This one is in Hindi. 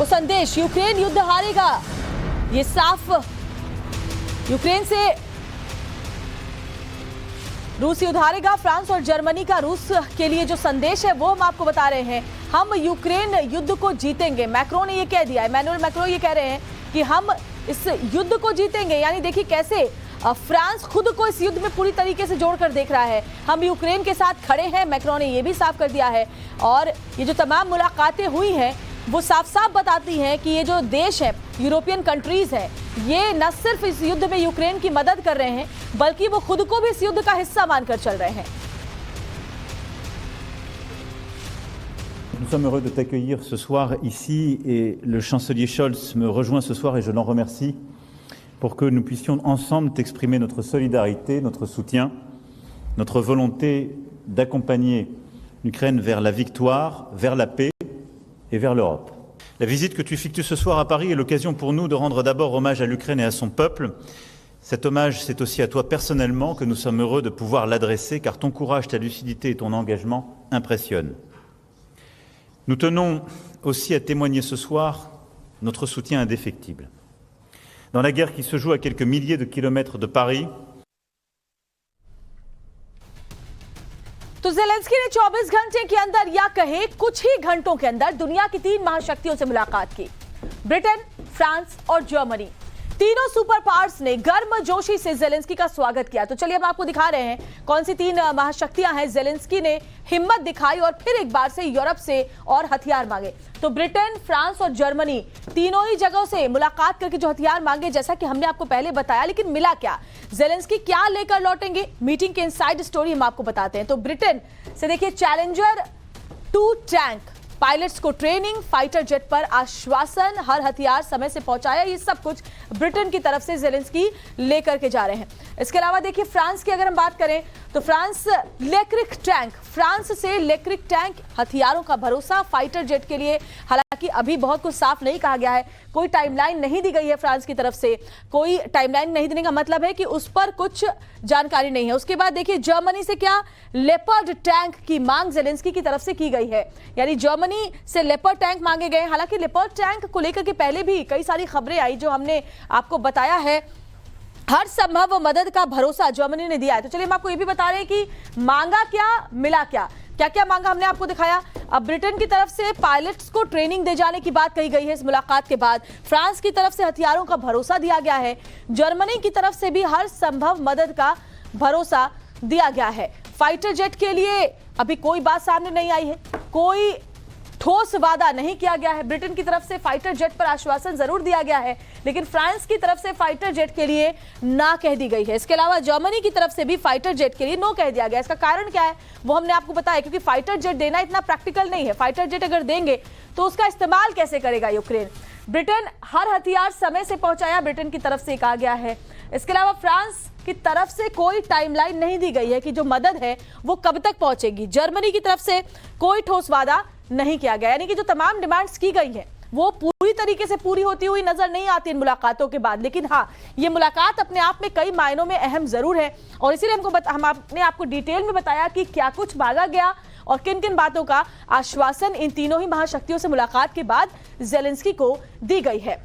वो संदेश, यूक्रेन युद्ध हारेगा, ये साफ यूक्रेन से रूस युद्ध हारेगा। फ्रांस और जर्मनी का रूस के लिए जो संदेश है वो हम आपको बता रहे हैं। हम यूक्रेन युद्ध को जीतेंगे, मैक्रो ने ये कह दिया है, इमैनुअल मैक्रो ये कह रहे हैं कि हम इस युद्ध को जीतेंगे। यानी देखिए कैसे फ्रांस खुद को इस युद्ध में पूरी तरीके से जोड़कर देख रहा है। हम यूक्रेन के साथ खड़े हैं, मैक्रो ने ये भी साफ कर दिया है। और ये जो तमाम मुलाकातें हुई हैं वो साफ साफ बताती हैं कि ये जो देश है, यूरोपियन कंट्रीज है, ये न सिर्फ इस युद्ध में यूक्रेन की मदद कर रहे हैं बल्कि वो खुद को भी इस युद्ध का हिस्सा मानकर चल रहे हैं। Nous sommes heureux de t'accueillir ce soir ici et le chancelier Scholz me rejoint ce soir et je l'en remercie pour que nous puissions ensemble t'exprimer notre solidarité, notre soutien, notre volonté d'accompagner l'Ukraine vers la victoire, vers la paix et vers l'Europe. La visite que tu effectues ce soir à Paris est l'occasion pour nous de rendre d'abord hommage à l'Ukraine et à son peuple. Cet hommage, c'est aussi à toi personnellement que nous sommes heureux de pouvoir l'adresser car ton courage, ta lucidité et ton engagement impressionnent. Nous tenons aussi à témoigner ce soir notre soutien indéfectible. Dans la guerre qui se joue à quelques milliers de kilomètres de Paris, तो ज़ेलेंस्की ने 24 घंटे के अंदर या कहे कुछ ही घंटों के अंदर दुनिया की 3 महाशक्तियों से मुलाकात की। ब्रिटेन, फ्रांस और जर्मनी, तीनों सुपर पावर्स ने गर्मजोशी से ज़ेलेंस्की का स्वागत किया। तो चलिए हम आपको दिखा रहे हैं कौन सी 3 महाशक्तियां हैं। ज़ेलेंस्की ने हिम्मत दिखाई और फिर एक बार से यूरोप से और हथियार मांगे। तो ब्रिटेन, फ्रांस और जर्मनी तीनों ही जगहों से मुलाकात करके जो हथियार मांगे, जैसा कि हमने आपको पहले बताया, लेकिन मिला क्या, ज़ेलेंस्की क्या लेकर लौटेंगे, मीटिंग के इनसाइड स्टोरी हम आपको बताते हैं। तो ब्रिटेन से देखिए, चैलेंजर 2 टैंक, पायलट्स को ट्रेनिंग, फाइटर जेट पर आश्वासन, हर हथियार समय से पहुंचाया, ये सब कुछ ब्रिटेन की तरफ से ज़ेलेंस्की लेकर के जा रहे हैं। इसके अलावा देखिए फ्रांस की अगर हम बात करें तो फ्रांस लेक्रिक टैंक, फ्रांस से लेक्रिक टैंक, हथियारों का भरोसा फाइटर जेट के लिए। हालांकि अभी बहुत कुछ साफ नहीं कहा गया है, कोई टाइमलाइन नहीं दी गई है फ्रांस की तरफ से। कोई टाइमलाइन नहीं देने का मतलब है कि उस पर कुछ जानकारी नहीं है। उसके बाद देखिए जर्मनी से क्या, लेपर्ड टैंक की मांग ज़ेलेंस्की की तरफ से की गई है, यानी जर्मनी से लेपर्ड टैंक मांगे गए। हालांकि लेपर्ड टैंक को लेकर के पहले भी कई सारी खबरें आई जो हमने आपको बताया है। हर संभव मदद का भरोसा जर्मनी ने दिया है। तो चलिए हम आपको ये भी बता रहे हैं कि मांगा क्या, मिला क्या, क्या क्या मांगा हमने आपको दिखाया। अब ब्रिटेन की तरफ से पायलट्स को ट्रेनिंग दे जाने की बात कही गई है इस मुलाकात के बाद। फ्रांस की तरफ से हथियारों का भरोसा दिया गया है। जर्मनी की तरफ से भी हर संभव मदद का भरोसा दिया गया है। फाइटर जेट के लिए अभी कोई बात सामने नहीं आई है, कोई ठोस वादा नहीं किया गया है। ब्रिटेन की तरफ से फाइटर जेट पर आश्वासन जरूर दिया गया है, लेकिन फ्रांस की तरफ से फाइटर जेट के लिए ना कह दी गई है। इसके अलावा जर्मनी की तरफ से भी फाइटर जेट के लिए नो कह दिया गया। इसका कारण क्या है वो हमने आपको बताया, क्योंकि फाइटर जेट देना इतना प्रैक्टिकल नहीं है। फाइटर जेट अगर देंगे तो उसका इस्तेमाल कैसे करेगा यूक्रेन। ब्रिटेन हर हथियार समय से पहुंचाया, ब्रिटेन की तरफ से कहा गया है। इसके अलावा फ्रांस की तरफ से कोई टाइमलाइन नहीं दी गई है कि जो मदद है वो कब तक पहुंचेगी। जर्मनी की तरफ से कोई ठोस वादा नहीं किया गया, यानी कि जो तमाम डिमांड्स की गई है वो पूरी तरीके से पूरी होती हुई नजर नहीं आती इन मुलाकातों के बाद। लेकिन हाँ, ये मुलाकात अपने आप में कई मायनों में अहम जरूर है और इसीलिए हमने आपको डिटेल में बताया कि क्या कुछ मांगा गया और किन किन बातों का आश्वासन इन तीनों ही महाशक्तियों से मुलाकात के बाद ज़ेलेंस्की को दी गई है।